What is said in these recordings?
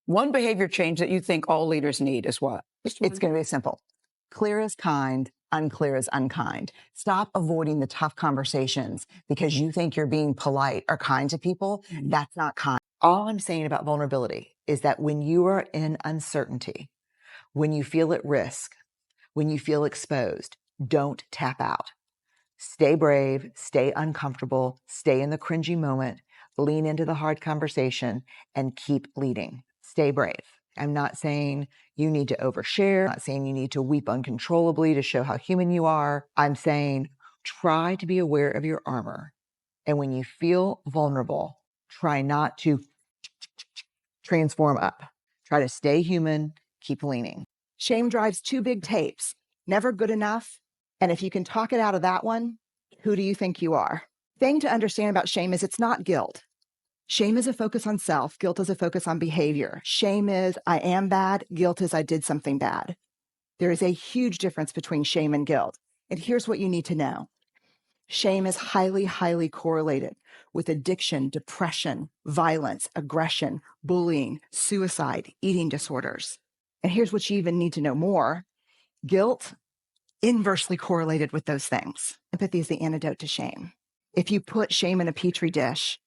One behavior change that you think all leaders need is what? It's going to be simple. Clear is kind, unclear is unkind. Stop avoiding the tough conversations because you think you're being polite or kind to people. That's not kind. All I'm saying about vulnerability is that when you are in uncertainty, when you feel at risk, when you feel exposed, don't tap out. Stay brave, stay uncomfortable, stay in the cringy moment, lean into the hard conversation, and keep leading. Stay brave. I'm not saying you need to overshare. I'm not saying you need to weep uncontrollably to show how human you are. I'm saying try to be aware of your armor. And when you feel vulnerable, try not to transform up. Try to stay human, keep leaning. Shame drives two big tapes, never good enough. And if you can talk it out of that one, who do you think you are? Thing to understand about shame is it's not guilt. Shame is a focus on self. Guilt is a focus on behavior. Shame is I am bad. Guilt is I did something bad. There is a huge difference between shame and guilt. And here's what you need to know. Shame is highly, highly correlated with addiction, depression, violence, aggression, bullying, suicide, eating disorders. And here's what you even need to know more. Guilt inversely correlated with those things. Empathy is the antidote to shame. If you put shame in a petri dish,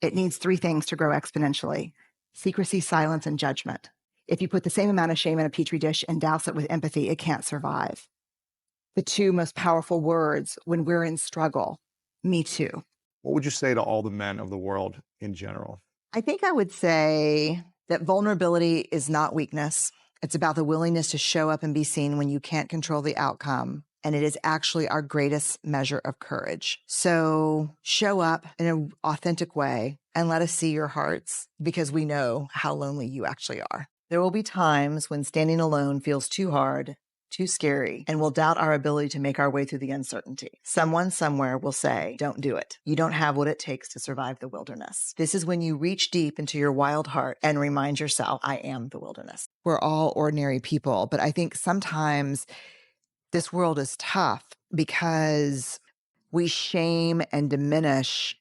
it needs three things to grow exponentially: secrecy, silence, and judgment. If you put the same amount of shame in a petri dish and douse it with empathy, it can't survive. The two most powerful words when we're in struggle, me too. What would you say to all the men of the world in general? I think I would say that vulnerability is not weakness. It's about the willingness to show up and be seen when you can't control the outcome. And it is actually our greatest measure of courage. So show up in an authentic way and let us see your hearts, because we know how lonely you actually are. There will be times when standing alone feels too hard, too scary, and we'll doubt our ability to make our way through the uncertainty. Someone somewhere will say, don't do it. You don't have what it takes to survive the wilderness. This is when you reach deep into your wild heart and remind yourself, I am the wilderness. We're all ordinary people, but I think sometimes this world is tough because we shame and diminish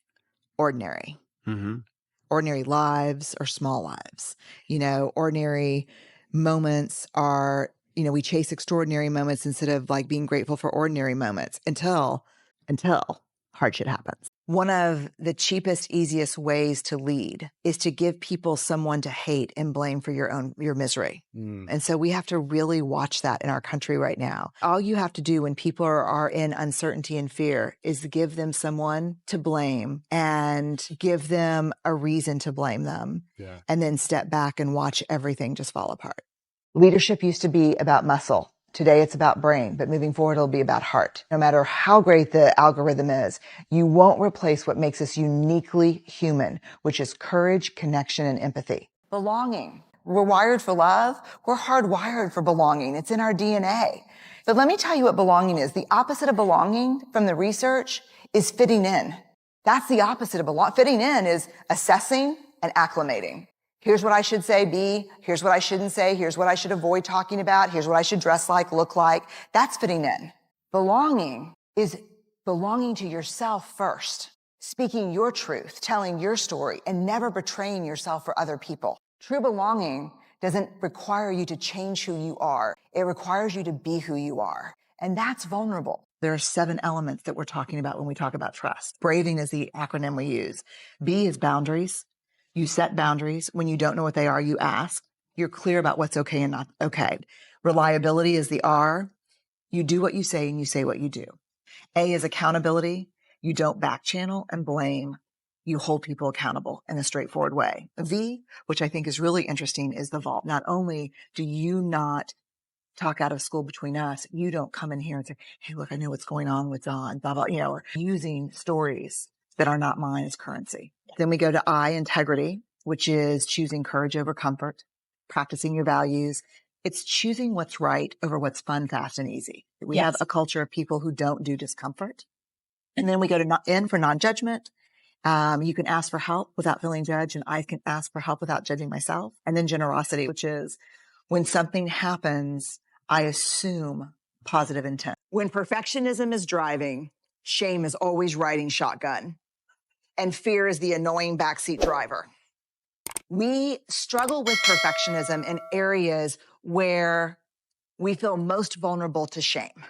ordinary. Ordinary lives or small lives. Ordinary moments are, we chase extraordinary moments instead of like being grateful for ordinary moments until hardship happens. One of the cheapest, easiest ways to lead is to give people someone to hate and blame for your misery. And so we have to really watch that in our country right now. All you have to do when people are in uncertainty and fear is give them someone to blame and give them a reason to blame them. Yeah. And then step back and watch everything just fall apart. Leadership used to be about muscle. Today it's about brain, but moving forward, it'll be about heart. No matter how great the algorithm is, you won't replace what makes us uniquely human, which is courage, connection, and empathy. Belonging. We're wired for love. We're hardwired for belonging. It's in our DNA. But let me tell you what belonging is. The opposite of belonging from the research is fitting in. That's the opposite of belonging. Fitting in is assessing and acclimating. Here's what I should say, be. Here's what I shouldn't say. Here's what I should avoid talking about. Here's what I should dress like, look like. That's fitting in. Belonging is belonging to yourself first, speaking your truth, telling your story, and never betraying yourself for other people. True belonging doesn't require you to change who you are. It requires you to be who you are. And that's vulnerable. There are 7 elements that we're talking about when we talk about trust. Braving is the acronym we use. B is boundaries. You set boundaries. When you don't know what they are, you ask. You're clear about what's okay and not okay. Reliability is the R. You do what you say and you say what you do. A is accountability. You don't back channel and blame. You hold people accountable in a straightforward way. V, which I think is really interesting, is the vault. Not only do you not talk out of school between us, you don't come in here and say, hey, look, I know what's going on with Don, blah, blah, or using stories that are not mine as currency. Then we go to I, integrity, which is choosing courage over comfort, practicing your values. It's choosing what's right over what's fun, fast, and easy. We have a culture of people who don't do discomfort. And then we go to N for non-judgment. You can ask for help without feeling judged, and I can ask for help without judging myself. And then generosity, which is when something happens, I assume positive intent. When perfectionism is driving, shame is always riding shotgun. And fear is the annoying backseat driver. We struggle with perfectionism in areas where we feel most vulnerable to shame.